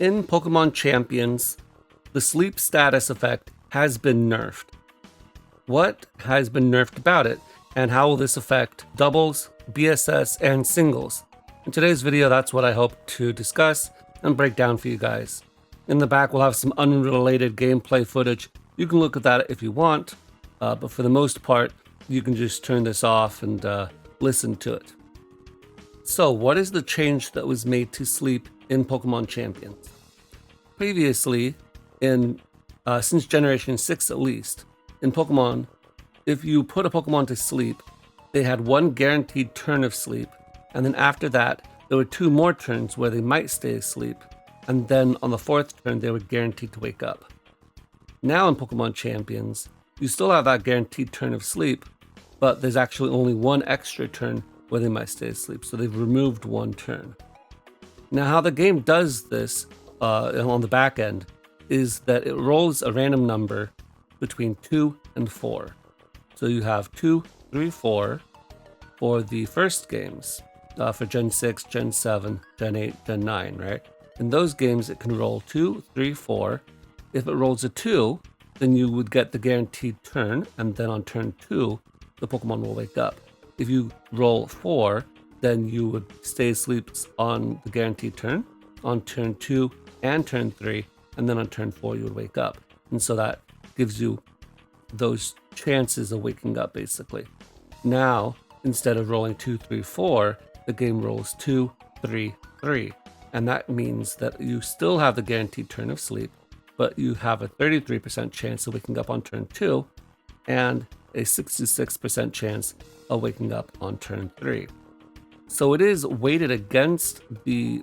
In Pokemon Champions, the sleep status effect has been nerfed. What has been nerfed about it, and how will this affect doubles, BSS, and singles? In today's video, that's what I hope to discuss and break down for you guys. In the back, we'll have some unrelated gameplay footage. You can look at that if you want, but for the most part, you can just turn this off and listen to it. So, what is the change that was made to sleep in Pokemon Champions? Previously, since Generation 6 at least, in Pokemon, if you put a Pokemon to sleep, they had one guaranteed turn of sleep, and then after that, there were 2 more turns where they might stay asleep, and then on the 4th turn, they were guaranteed to wake up. Now in Pokemon Champions, you still have that guaranteed turn of sleep, but there's actually only 1 extra turn where they might stay asleep, so they've removed 1 turn. Now how the game does this on the back end is that it rolls a random number between 2 and 4. So you have 2, 3, 4 for the first games, for Gen 6, Gen 7, Gen 8, Gen 9, right? In those games, it can roll 2, 3, 4. If it rolls a 2, then you would get the guaranteed turn, and then on turn 2, the Pokemon will wake up. If you roll 4, then you would stay asleep on the guaranteed turn, on turn 2 and turn 3, and then on turn 4 you would wake up. And so that gives you those chances of waking up, basically. Now, instead of rolling 2, 3, 4, the game rolls 2, 3, 3. And that means that you still have the guaranteed turn of sleep, but you have a 33% chance of waking up on turn 2 and a 66% chance of waking up on turn 3. So it is weighted against the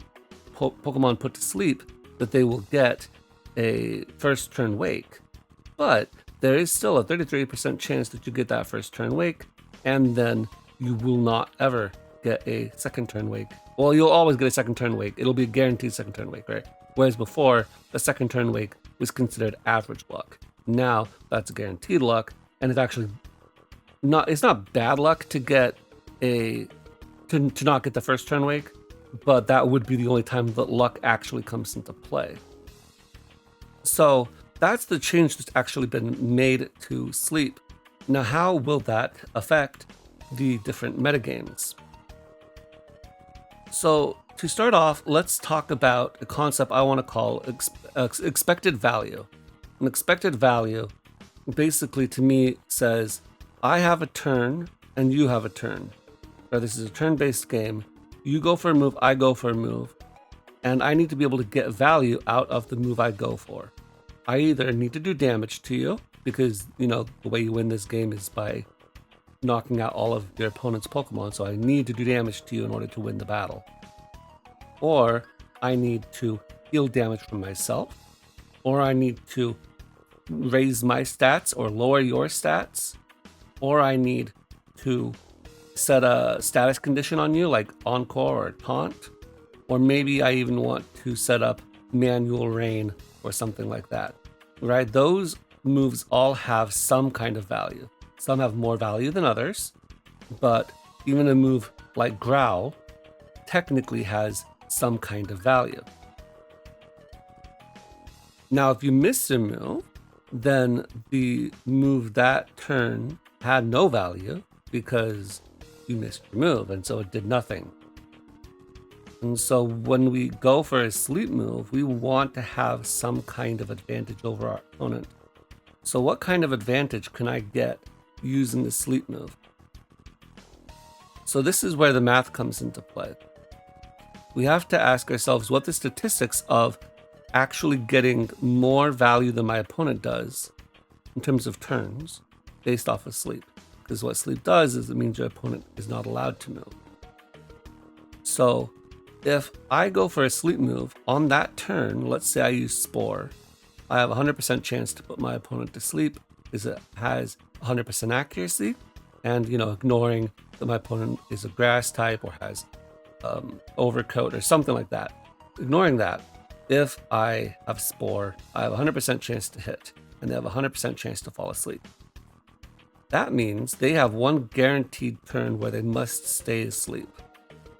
Pokemon put to sleep that they will get a first turn wake, but there is still a 33% chance that you get that first turn wake, and then you will not ever get a second turn wake. Well, you'll always get a second turn wake. It'll be a guaranteed second turn wake, right? Whereas before, a second turn wake was considered average luck. Now that's guaranteed luck, and it's actually it's not bad luck to get to not get the first turn wake, but that would be the only time that luck actually comes into play. So that's the change that's actually been made to sleep. Now, how will that affect the different metagames? So to start off, let's talk about a concept I want to call expected value. An expected value basically to me says, I have a turn and you have a turn. Or this is a turn-based game. You go for a move, I go for a move, and I need to be able to get value out of the move I go for. I either need to do damage to you, because, the way you win this game is by knocking out all of your opponent's Pokemon, so I need to do damage to you in order to win the battle. Or I need to heal damage from myself, or I need to raise my stats or lower your stats, or I need to set a status condition on you like Encore or Taunt, or maybe I even want to set up Manual Rain or something like that, right? Those moves all have some kind of value. Some have more value than others, but even a move like Growl technically has some kind of value. Now, if you miss a move, then the move that turn had no value because you missed your move, and so it did nothing. And so when we go for a sleep move, we want to have some kind of advantage over our opponent. So what kind of advantage can I get using the sleep move? So this is where the math comes into play. We have to ask ourselves what the statistics of actually getting more value than my opponent does in terms of turns based off of sleep. Because what sleep does is it means your opponent is not allowed to move. So if I go for a sleep move on that turn, let's say I use Spore, I have a 100% chance to put my opponent to sleep because it has 100% accuracy, and ignoring that my opponent is a grass type or has Overcoat or something like that. Ignoring that, if I have Spore, I have a 100% chance to hit, and they have a 100% chance to fall asleep. That means they have one guaranteed turn where they must stay asleep.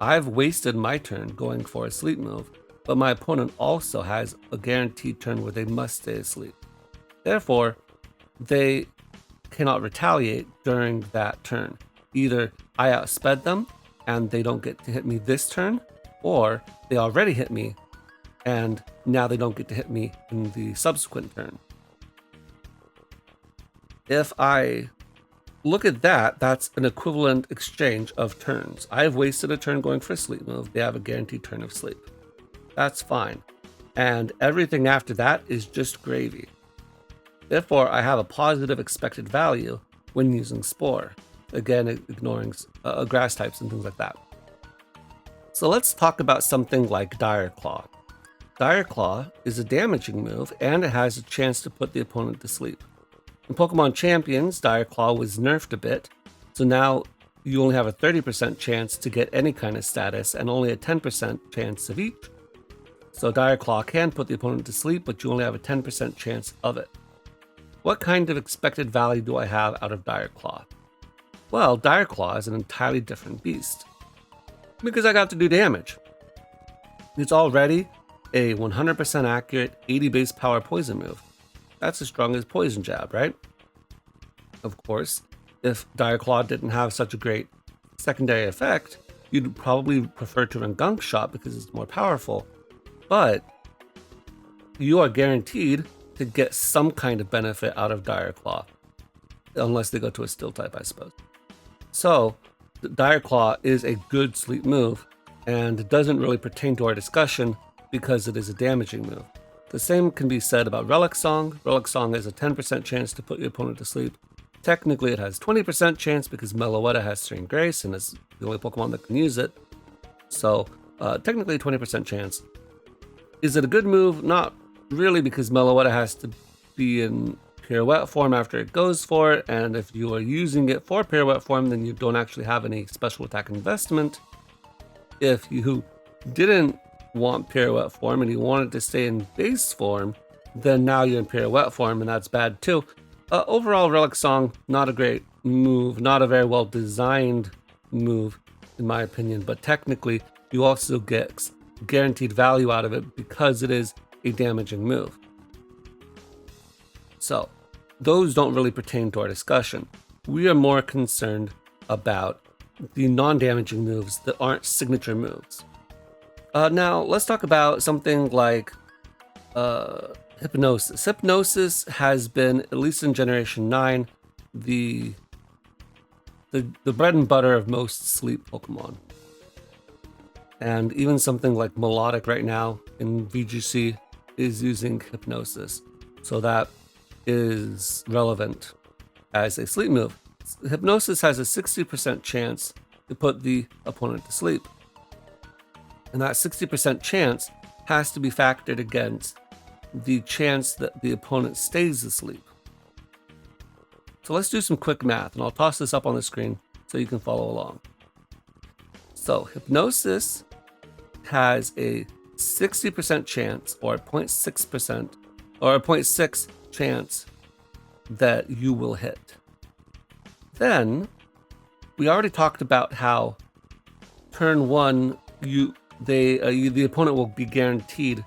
I've wasted my turn going for a sleep move, but my opponent also has a guaranteed turn where they must stay asleep. Therefore, they cannot retaliate during that turn. Either I outsped them and they don't get to hit me this turn, or they already hit me and now they don't get to hit me in the subsequent turn. If I look at that, that's an equivalent exchange of turns. I've wasted a turn going for a sleep move. They have a guaranteed turn of sleep. That's fine. And everything after that is just gravy. Therefore, I have a positive expected value when using Spore. Again, ignoring grass types and things like that. So let's talk about something like Dire Claw. Dire Claw is a damaging move, and it has a chance to put the opponent to sleep. In Pokemon Champions, Dire Claw was nerfed a bit, so now you only have a 30% chance to get any kind of status and only a 10% chance of each. So Dire Claw can put the opponent to sleep, but you only have a 10% chance of it. What kind of expected value do I have out of Dire Claw? Well, Dire Claw is an entirely different beast, because I got to do damage. It's already a 100% accurate 80 base power poison move. That's as strong as Poison Jab, right? Of course, if Dire Claw didn't have such a great secondary effect, you'd probably prefer to run Gunk Shot because it's more powerful, but you are guaranteed to get some kind of benefit out of Dire Claw, unless they go to a Steel type, I suppose. So, Dire Claw is a good sleep move, and it doesn't really pertain to our discussion because it is a damaging move. The same can be said about Relic Song. Relic Song has a 10% chance to put your opponent to sleep. Technically, it has 20% chance because Meloetta has Serene Grace and is the only Pokemon that can use it. So, technically, 20% chance. Is it a good move? Not really, because Meloetta has to be in Pirouette form after it goes for it, and if you are using it for Pirouette form, then you don't actually have any special attack investment. If you didn't want Pirouette form and you wanted to stay in base form, then now you're in Pirouette form, and that's bad too. Overall, Relic Song, not a great move, not a very well designed move, in my opinion, but technically, you also get guaranteed value out of it because it is a damaging move. So, those don't really pertain to our discussion. We are more concerned about the non-damaging moves that aren't signature moves. Now, let's talk about something like Hypnosis. Hypnosis has been, at least in Generation 9, the bread and butter of most sleep Pokemon. And even something like Melodic right now in VGC is using Hypnosis. So that is relevant as a sleep move. Hypnosis has a 60% chance to put the opponent to sleep. And that 60% chance has to be factored against the chance that the opponent stays asleep. So let's do some quick math, and I'll toss this up on the screen so you can follow along. So Hypnosis has a 60% chance, or 0.6%, or a 0.6 chance that you will hit. Then, we already talked about how turn 1, the opponent will be guaranteed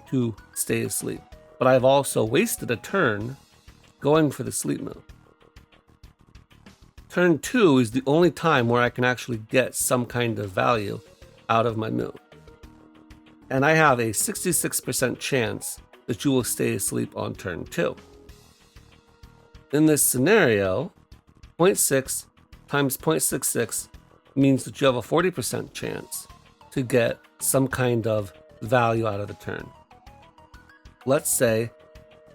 to stay asleep. But I've also wasted a turn going for the sleep move. Turn 2 is the only time where I can actually get some kind of value out of my move. And I have a 66% chance that you will stay asleep on turn 2. In this scenario, 0.6 times 0.66 means that you have a 40% chance to get some kind of value out of the turn. Let's say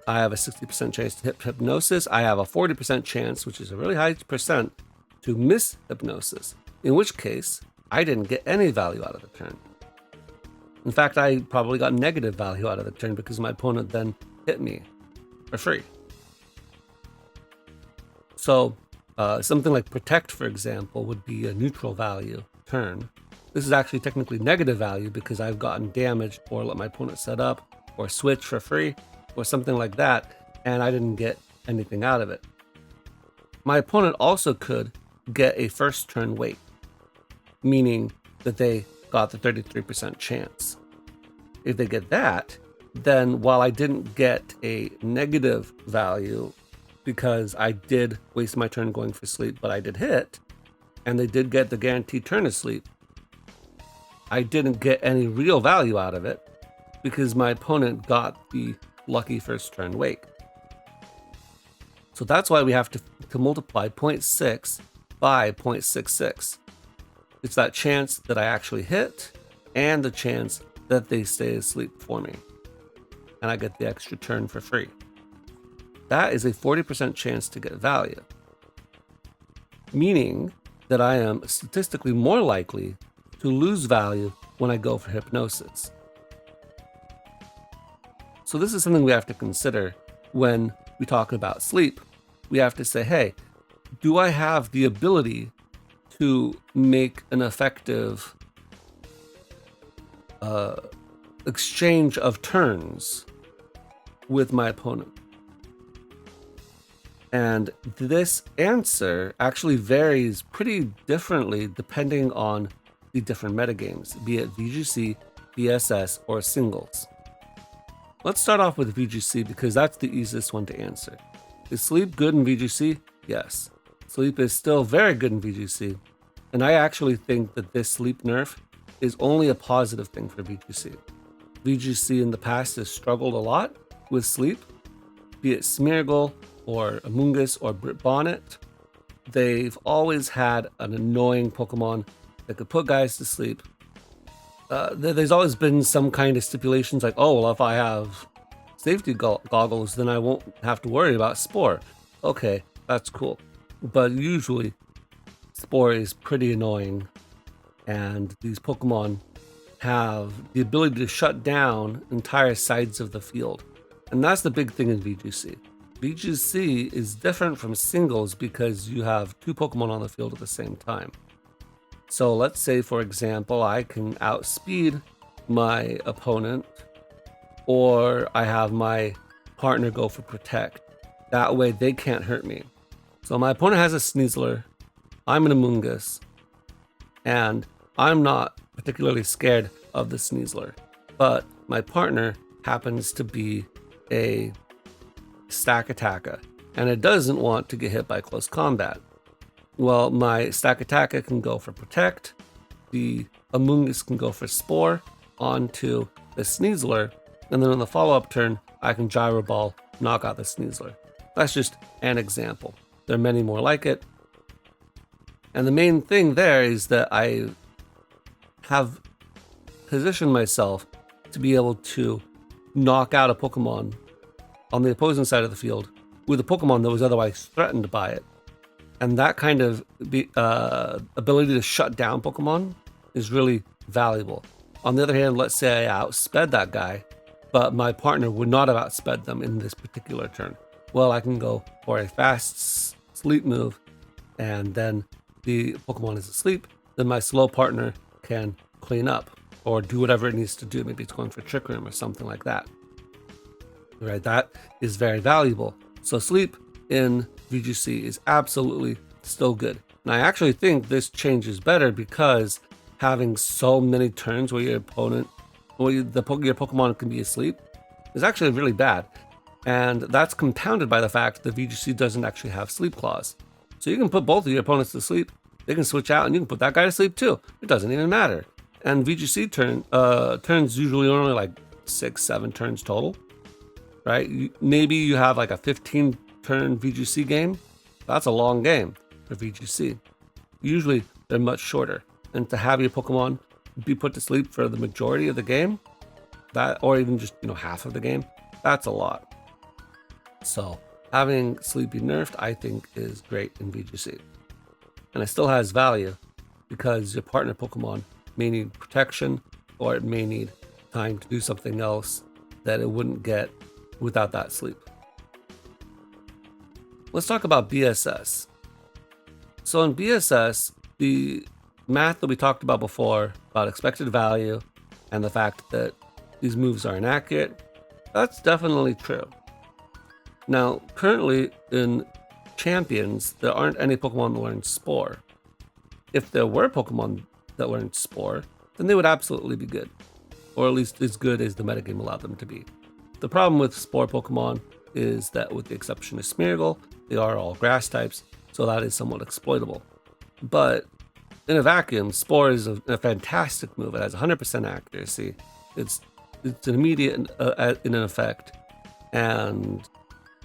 I have a 60% chance to hit Hypnosis. I have a 40% chance, which is a really high percent, to miss Hypnosis, in which case I didn't get any value out of the turn. In fact, I probably got negative value out of the turn because my opponent then hit me for free. So something like Protect, for example, would be a neutral value turn. This is actually technically negative value because I've gotten damaged or let my opponent set up or switch for free or something like that, and I didn't get anything out of it. My opponent also could get a first turn wait, meaning that they got the 33% chance. if they get that, then while I didn't get a negative value because I did waste my turn going for sleep, but I did hit, and they did get the guaranteed turn of sleep, I didn't get any real value out of it because my opponent got the lucky first turn wake. So that's why we have to multiply 0.6 by 0.66. It's that chance that I actually hit and the chance that they stay asleep for me. And I get the extra turn for free. That is a 40% chance to get value. Meaning that I am statistically more likely to lose value when I go for hypnosis. So this is something we have to consider when we talk about sleep. We have to say, hey, do I have the ability to make an effective exchange of turns with my opponent? And this answer actually varies pretty differently depending on the different metagames, be it VGC, BSS, or singles. Let's start off with VGC because that's the easiest one to answer. Is sleep good in VGC? Yes. Sleep is still very good in VGC, and I actually think that this sleep nerf is only a positive thing for VGC. VGC in the past has struggled a lot with sleep, be it Smeargle or Amoonguss or Brit Bonnet. They've always had an annoying Pokemon that could put guys to sleep. There's always been some kind of stipulations like, oh, well, if I have safety goggles, then I won't have to worry about Spore. Okay, that's cool. But usually, Spore is pretty annoying, and these Pokemon have the ability to shut down entire sides of the field. And that's the big thing in VGC. VGC is different from singles because you have two Pokemon on the field at the same time. So let's say, for example, I can outspeed my opponent, or I have my partner go for Protect. That way they can't hurt me. So my opponent has a Sneasler, I'm an Amoonguss, and I'm not particularly scared of the Sneasler, but my partner happens to be a Stakataka, and it doesn't want to get hit by close combat. Well, my Stakataka can go for Protect, the Amoonguss can go for Spore onto the Sneasler, and then on the follow-up turn, I can Gyro Ball, knock out the Sneasler. That's just an example. There are many more like it. And the main thing there is that I have positioned myself to be able to knock out a Pokemon on the opposing side of the field with a Pokemon that was otherwise threatened by it. And that kind of ability to shut down Pokemon is really valuable. On the other hand, let's say I outsped that guy, but my partner would not have outsped them in this particular turn. Well, I can go for a fast sleep move, and then the Pokemon is asleep. Then my slow partner can clean up or do whatever it needs to do. Maybe it's going for Trick Room or something like that. Right, that is very valuable. So sleep in VGC is absolutely still good. And I actually think this change is better because having so many turns where your Pokemon can be asleep is actually really bad. And that's compounded by the fact that VGC doesn't actually have sleep clause. So you can put both of your opponents to sleep, they can switch out, and you can put that guy to sleep too. It doesn't even matter. And VGC turns usually only like 6-7 turns total, right? Maybe you have like a 15-turn VGC game. That's a long game for VGC. Usually they're much shorter. And to have your Pokemon be put to sleep for the majority of the game, that, or even just half of the game, that's a lot. So having sleep be nerfed, I think, is great in VGC. And it still has value because your partner Pokemon may need protection, or it may need time to do something else that it wouldn't get without that sleep. Let's talk about BSS. So in BSS, the math that we talked about before about expected value and the fact that these moves are inaccurate, that's definitely true. Now, currently in Champions, there aren't any Pokemon that learn Spore. If there were Pokemon that learned Spore, then they would absolutely be good. or at least as good as the metagame allowed them to be. The problem with Spore Pokemon is that, with the exception of Smeargle, they are all grass types, so that is somewhat exploitable. But in a vacuum, Spore is a fantastic move. It has 100% accuracy. It's an immediate in an effect, and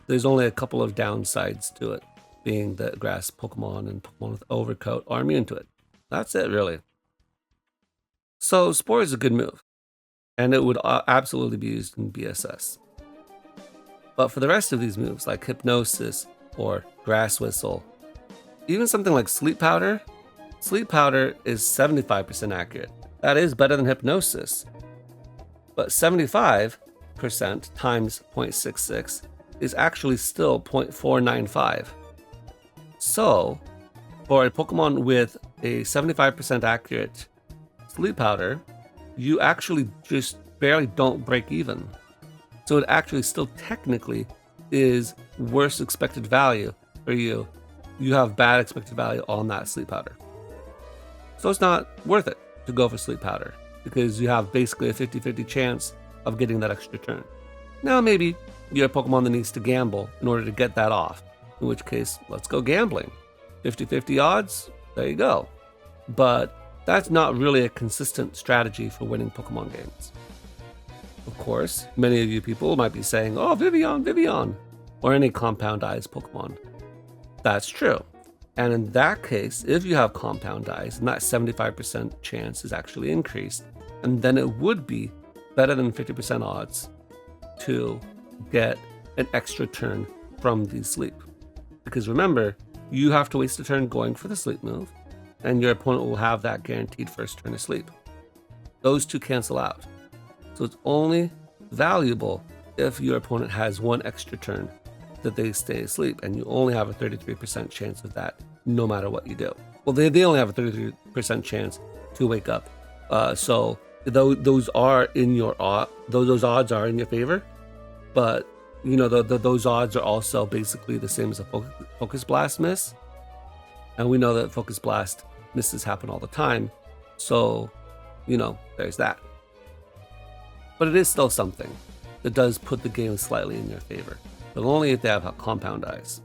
there's only a couple of downsides to it, being that grass Pokemon and Pokemon with Overcoat are immune to it. That's it, really. So Spore is a good move, and it would absolutely be used in BSS. But for the rest of these moves, like Hypnosis or Grass Whistle, even something like Sleep Powder is 75% accurate. That is better than Hypnosis. But 75% times 0.66 is actually still 0.495. So, for a Pokemon with a 75% accurate Sleep Powder, you actually just barely don't break even. So it actually still technically is worse expected value for you. You have bad expected value on that Sleep Powder. So it's not worth it to go for Sleep Powder, because you have basically a 50-50 chance of getting that extra turn. Now maybe you're a Pokemon that needs to gamble in order to get that off, in which case, let's go gambling. 50-50 odds, there you go. But that's not really a consistent strategy for winning Pokemon games. Of course, many of you people might be saying, oh, Vivillon, or any Compound Eyes Pokemon. That's true. And in that case, if you have Compound Eyes, and that 75% chance is actually increased, and then it would be better than 50% odds to get an extra turn from the sleep. Because remember, you have to waste a turn going for the sleep move, and your opponent will have that guaranteed first turn of sleep. Those two cancel out. So it's only valuable if your opponent has one extra turn that they stay asleep, and you only have a 33% chance of that no matter what you do. Well, they only have a 33% chance to wake up. So those are in your those odds are in your favor, but you know those odds are also basically the same as a Focus Blast miss, and we know that Focus Blast misses happen all the time. So you know there's that. But it is still something that does put the game slightly in your favor, but only if they have Compound Eyes.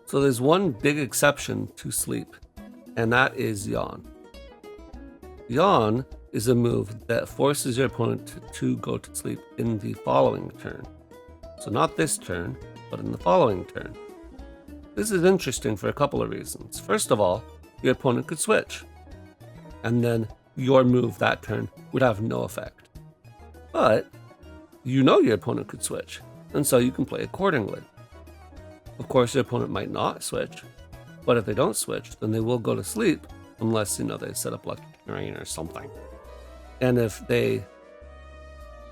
So there's one big exception to Sleep, and that is Yawn. Yawn is a move that forces your opponent to go to sleep in the following turn. So not this turn, but in the following turn. This is interesting for a couple of reasons. First of all, your opponent could switch, and then your move that turn would have no effect. But you know your opponent could switch, and so you can play accordingly. Of course, your opponent might not switch, but if they don't switch, then they will go to sleep, unless, you know, they set up Electric Rain or something. And if they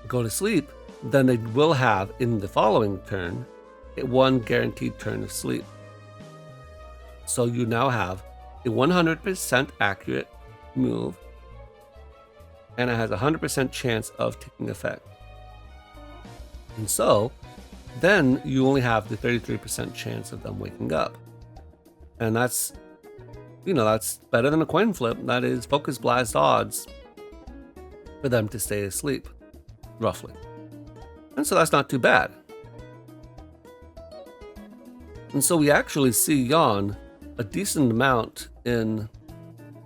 go to sleep, then they will have, in the following turn, one guaranteed turn of sleep. So you now have a 100% accurate move, and it has a 100% chance of taking effect. And so, then you only have the 33% chance of them waking up. And that's, you know, that's better than a coin flip. That is Focus Blast odds for them to stay asleep, roughly. And so that's not too bad. And so we actually see Yawn a decent amount in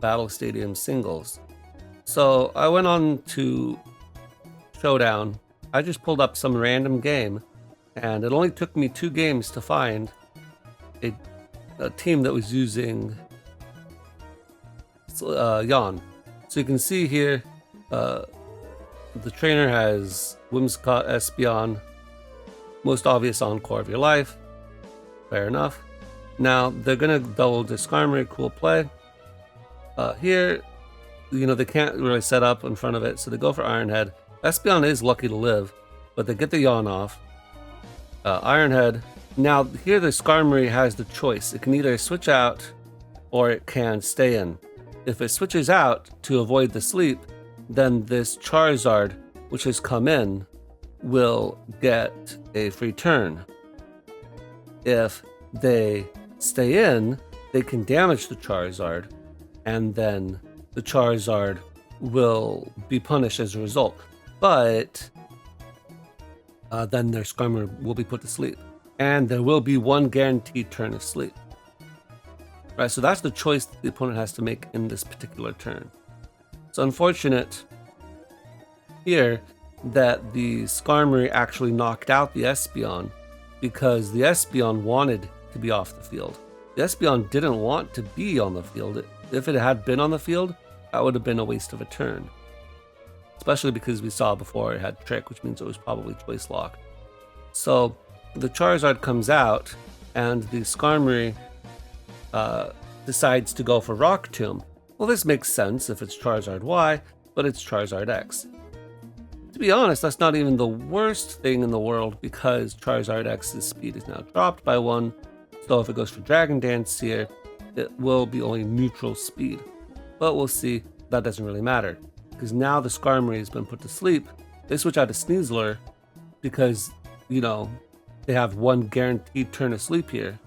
Battle Stadium singles. So I went on to Showdown. I just pulled up some random game, and it only took me 2 games to find a team that was using Yawn. So you can see here, the trainer has Whimsicott, Espeon, most obvious Encore of your life. Fair enough. Now they're gonna double Skarmory, cool play. Here, you know, they can't really set up in front of it, so they go for Iron Head. Espeon is lucky to live, but they get the Yawn off. Iron Head. Now here the Skarmory has the choice. It can either switch out or it can stay in. If it switches out to avoid the sleep, then this Charizard, which has come in, will get a free turn. If they stay in, they can damage the Charizard, and then the Charizard will be punished as a result. But then their Skarmory will be put to sleep. And there will be one guaranteed turn of sleep. Right, so that's the choice that the opponent has to make in this particular turn. It's unfortunate here that the Skarmory actually knocked out the Espeon because the Espeon wanted to be off the field. The Espeon didn't want to be on the field. If it had been on the field, that would have been a waste of a turn. Especially because we saw before it had Trick, which means it was probably Choice Lock. So the Charizard comes out and the Skarmory decides to go for Rock Tomb. Well, this makes sense if it's Charizard Y, but it's Charizard X. To be honest, that's not even the worst thing in the world because Charizard X's speed is now dropped by 1. So if it goes for Dragon Dance here, it will be only neutral speed. But we'll see, that doesn't really matter. Because now the Skarmory has been put to sleep. They switch out to Sneasler because, they have one guaranteed turn of sleep here.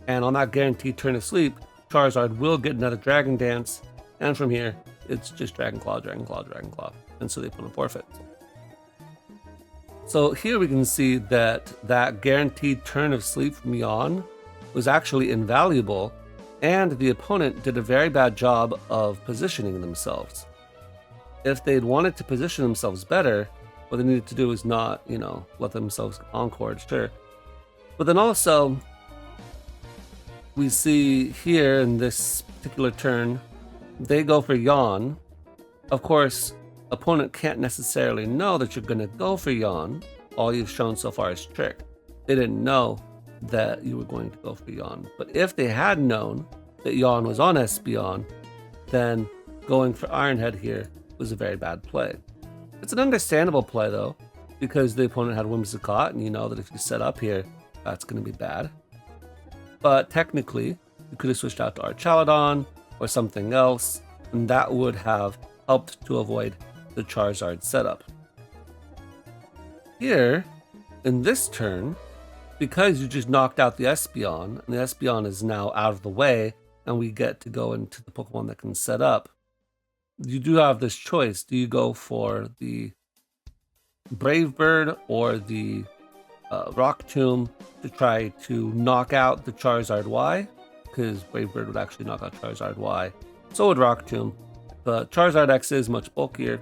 And on that guaranteed turn of sleep, Charizard will get another Dragon Dance. And from here, it's just Dragon Claw, Dragon Claw, Dragon Claw. And so they put him forfeit. So here we can see that guaranteed turn of sleep from Yawn was actually invaluable, and the opponent did a very bad job of positioning themselves. If they'd wanted to position themselves better, what they needed to do is not, let themselves encore, sure. But then also, we see here in this particular turn, they go for Yawn. Of course, opponent can't necessarily know that you're going to go for Yawn. All you've shown so far is Trick. They didn't know that you were going to go for Yawn. But if they had known that Yawn was on Espeon, then going for Iron Head here was a very bad play. It's an understandable play though, because the opponent had Whimsicott, and you know that if you set up here, that's going to be bad. But technically, you could have switched out to Archaludon or something else, and that would have helped to avoid the Charizard setup. Here, in this turn, because you just knocked out the Espeon, and the Espeon is now out of the way, and we get to go into the Pokemon that can set up, you do have this choice. Do you go for the Brave Bird or the Rock Tomb to try to knock out the Charizard Y? Because Brave Bird would actually knock out Charizard Y. So would Rock Tomb. But Charizard X is much bulkier,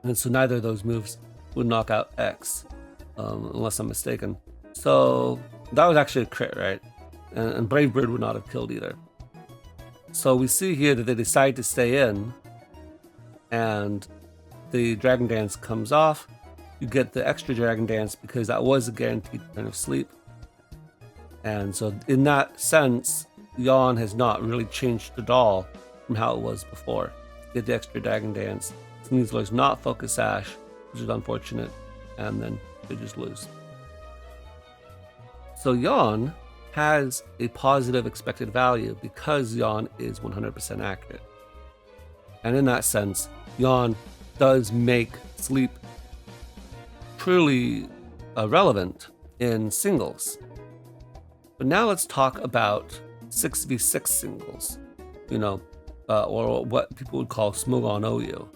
and so neither of those moves would knock out X, unless I'm mistaken. So that was actually a crit, right? And Brave Bird would not have killed either. So we see here that they decide to stay in, and the Dragon Dance comes off. You get the extra Dragon Dance because that was a guaranteed turn of sleep. And so in that sense, Yawn has not really changed at all from how it was before. You get the extra Dragon Dance. Sneasler's not Focus Sash, which is unfortunate, and then they just lose. So Yawn has a positive expected value because Yawn is 100% accurate. And in that sense, Yawn does make sleep truly relevant in singles. But now let's talk about 6v6 singles, or what people would call Smogon OU.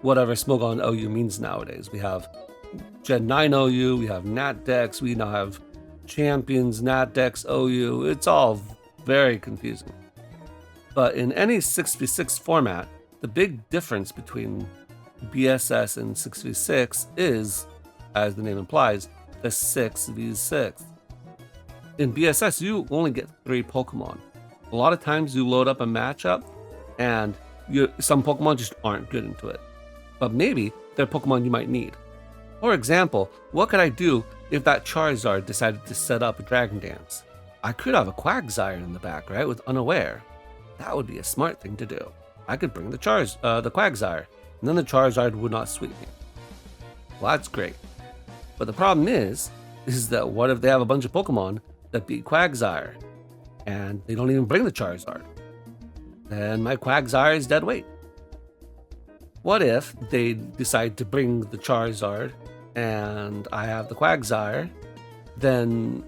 Whatever Smogon OU means nowadays. We have Gen 9 OU, we have NatDex, we now have Champions, NatDex, OU. It's all very confusing. But in any 6v6 format, the big difference between BSS and 6v6 is, as the name implies, the 6v6. In BSS, you only get 3 Pokemon. A lot of times you load up a matchup and some Pokemon just aren't good into it. But maybe they're Pokemon you might need. For example, what could I do if that Charizard decided to set up a Dragon Dance? I could have a Quagsire in the back, right, with Unaware. That would be a smart thing to do. I could bring the Quagsire, and then the Charizard would not sweep me. Well, that's great. But the problem is that what if they have a bunch of Pokemon that beat Quagsire, and they don't even bring the Charizard? Then my Quagsire is dead weight. What if they decide to bring the Charizard and I have the Quagsire? Then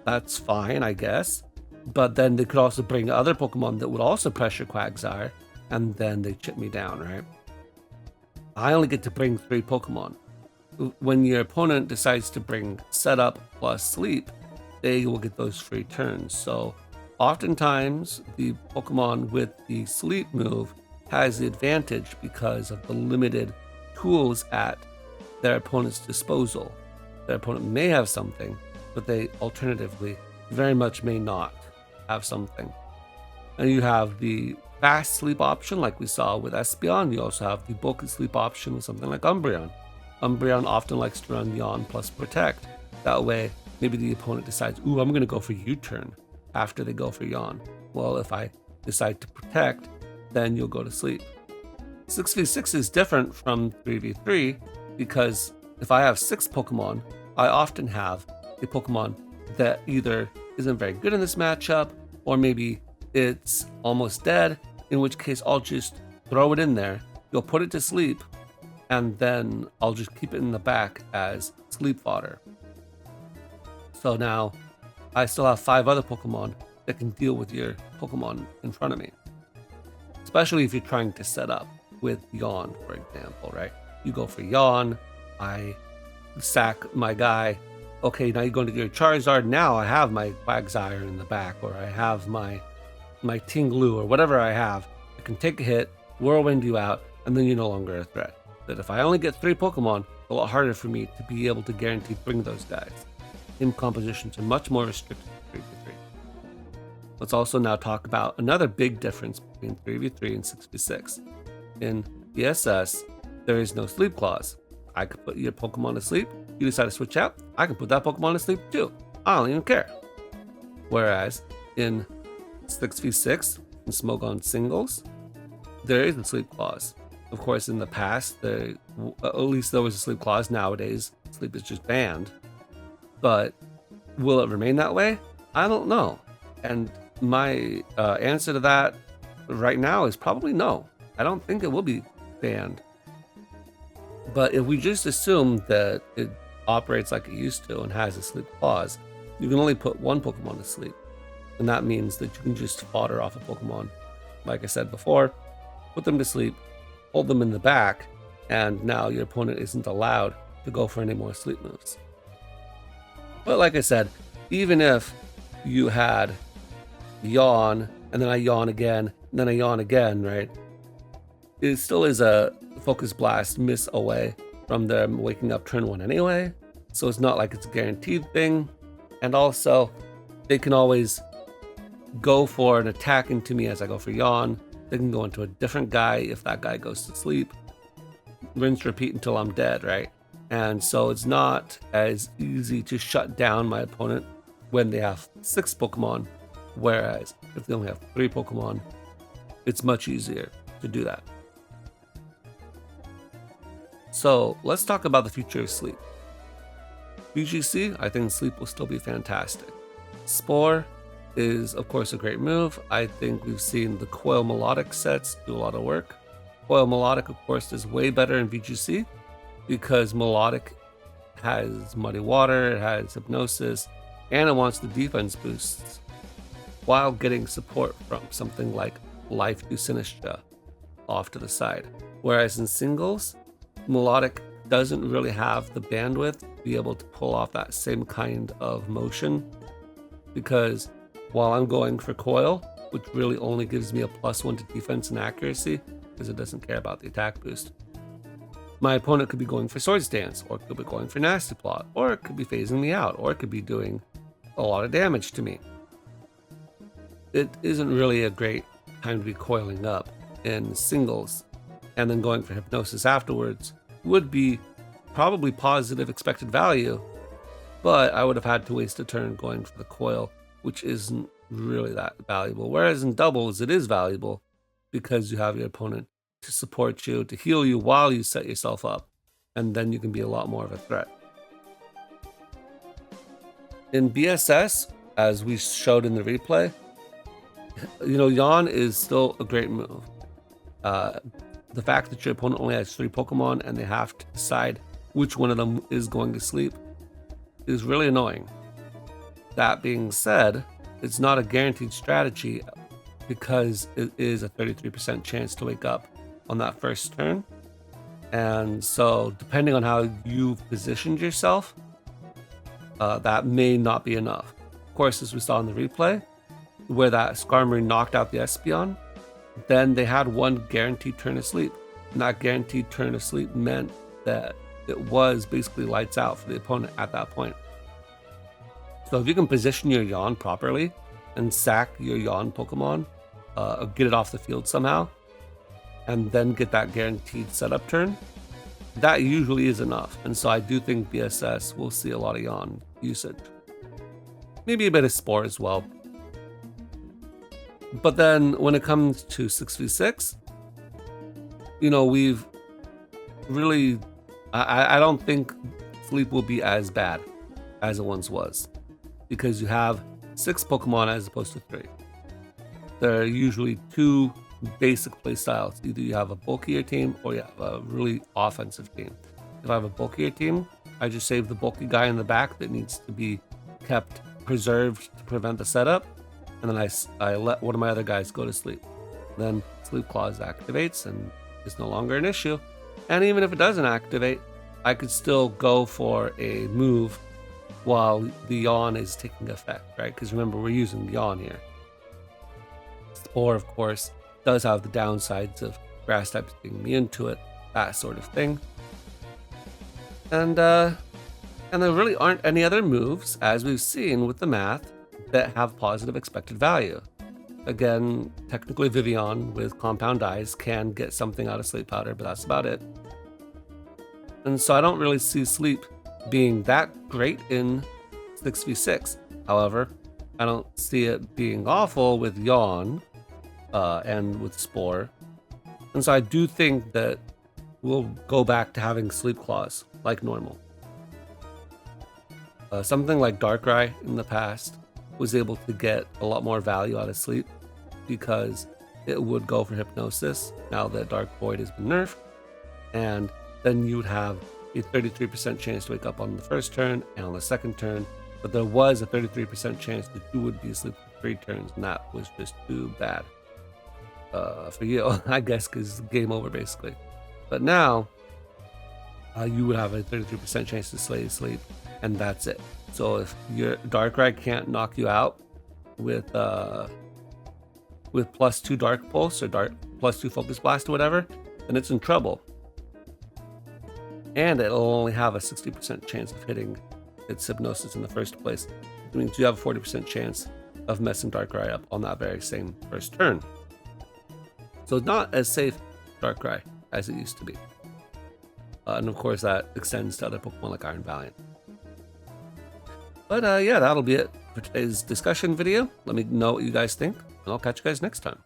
that's fine, I guess. But then they could also bring other Pokemon that would also pressure Quagsire. and then they chip me down, right? I only get to bring 3 Pokemon. When your opponent decides to bring Setup plus Sleep, they will get those free turns. So oftentimes the Pokemon with the Sleep move has the advantage because of the limited tools at their opponent's disposal. Their opponent may have something, but they alternatively very much may not have something. And you have the fast sleep option like we saw with Espeon. You also have the bulky sleep option with something like Umbreon. Umbreon often likes to run Yawn plus Protect. That way, maybe the opponent decides, ooh, I'm going to go for U-turn after they go for Yawn. Well, if I decide to Protect, then you'll go to sleep. 6v6 is different from 3v3 because if I have 6 Pokemon, I often have a Pokemon that either isn't very good in this matchup or maybe it's almost dead, in which case I'll just throw it in there. You'll put it to sleep, and then I'll just keep it in the back as sleep fodder. So now I still have 5 other Pokemon that can deal with your Pokemon in front of me. Especially if you're trying to set up with Yawn, for example, right? You go for Yawn, I sack my guy. Okay, now you're going to get your Charizard. Now I have my Quagsire in the back, or I have my Tinglu, or whatever I have. I can take a hit, whirlwind you out, and then you're no longer a threat. But if I only get 3 Pokemon, it's a lot harder for me to be able to guarantee bring those guys. Team compositions are much more restricted to 3v3. Let's also now talk about another big difference between 3v3 and 6v6. In BSS, there is no sleep clause. I could put your Pokemon to sleep, you decide to switch out, I can put that Pokemon to sleep too. I don't even care. Whereas in 6v6 and Smogon singles, there is a sleep clause. Of course, in the past, at least there was a sleep clause. Nowadays, sleep is just banned. But will it remain that way? I don't know. And my answer to that right now is probably no. I don't think it will be banned. But if we just assume that it operates like it used to and has a sleep clause, you can only put 1 Pokemon to sleep. And that means that you can just fodder off a Pokemon, like I said before, put them to sleep, hold them in the back, and now your opponent isn't allowed to go for any more sleep moves. But like I said, even if you had Yawn, and then I Yawn again, and then I Yawn again, right? It still is a Focus Blast miss away from them waking up turn 1 anyway, so it's not like it's a guaranteed thing. And also, they can always go for an attack into me as I go for Yawn. They can go into a different guy if that guy goes to sleep. Rinse, repeat until I'm dead, right? And so it's not as easy to shut down my opponent when they have 6 Pokemon, whereas if they only have 3 Pokemon, it's much easier to do that. So let's talk about the future of sleep. VGC, I think sleep will still be fantastic. Spore is of course a great move. I think we've seen the Coil Melodic sets do a lot of work. Coil Melodic of course is way better in VGC because Melodic has Muddy Water, it has Hypnosis, and it wants the defense boosts while getting support from something like Life to Sinistra off to the side. Whereas in singles, Melodic doesn't really have the bandwidth to be able to pull off that same kind of motion, because while I'm going for Coil, which really only gives me a +1 to defense and accuracy because it doesn't care about the attack boost, my opponent could be going for Swords Dance, or could be going for Nasty Plot, or it could be phasing me out, or it could be doing a lot of damage to me. It isn't really a great time to be coiling up in singles, and then going for Hypnosis afterwards would be probably positive expected value, but I would have had to waste a turn going for the Coil, which isn't really that valuable. Whereas in doubles, it is valuable because you have your opponent to support you, to heal you while you set yourself up, and then you can be a lot more of a threat. In BSS, as we showed in the replay, Yawn is still a great move. The fact that your opponent only has 3 Pokemon and they have to decide which one of them is going to sleep is really annoying. That being said, it's not a guaranteed strategy because it is a 33% chance to wake up on that first turn. And so depending on how you've positioned yourself, that may not be enough. Of course, as we saw in the replay, where that Skarmory knocked out the Espeon, then they had one guaranteed turn of sleep. And that guaranteed turn of sleep meant that it was basically lights out for the opponent at that point. So if you can position your Yawn properly and sack your Yawn Pokemon, or get it off the field somehow, and then get that guaranteed setup turn, that usually is enough. And so I do think BSS will see a lot of Yawn usage. Maybe a bit of Spore as well. But then when it comes to 6v6, you know, we've really, I don't think Sleep will be as bad as it once was, because you have 6 Pokemon as opposed to 3. There are usually 2 basic play styles. Either you have a bulkier team or you have a really offensive team. If I have a bulkier team, I just save the bulky guy in the back that needs to be kept preserved to prevent the setup, and then I let one of my other guys go to sleep. Then Sleep Clause activates and it's no longer an issue. And even if it doesn't activate, I could still go for a move while the Yawn is taking effect, right? Because remember, we're using Yawn here. Spore, of course, does have the downsides of grass types being immune to it, that sort of thing. And there really aren't any other moves, as we've seen with the math, that have positive expected value. Again, technically Vivillon with Compound Eyes can get something out of Sleep Powder, but that's about it. And so I don't really see Sleep being that great in 6v6. However, I don't see it being awful with Yawn and with Spore. And so I do think that we'll go back to having Sleep Clause like normal. Something like Darkrai in the past was able to get a lot more value out of Sleep because it would go for Hypnosis now that Dark Void has been nerfed, and then you would have a 33% chance to wake up on the first turn and on the second turn, but there was a 33% chance that you would be asleep for 3 turns, and that was just too bad for you, I guess, because game over basically. But now you would have a 33% chance to stay asleep, and that's it. So if your Darkrai can't knock you out with +2 Dark Pulse or +2 Focus Blast or whatever, then it's in trouble. And it'll only have a 60% chance of hitting its Hypnosis in the first place. It means you have a 40% chance of messing Darkrai up on that very same first turn. So it's not as safe, Darkrai, as it used to be. And of course that extends to other Pokemon like Iron Valiant. But yeah, that'll be it for today's discussion video. Let me know what you guys think, and I'll catch you guys next time.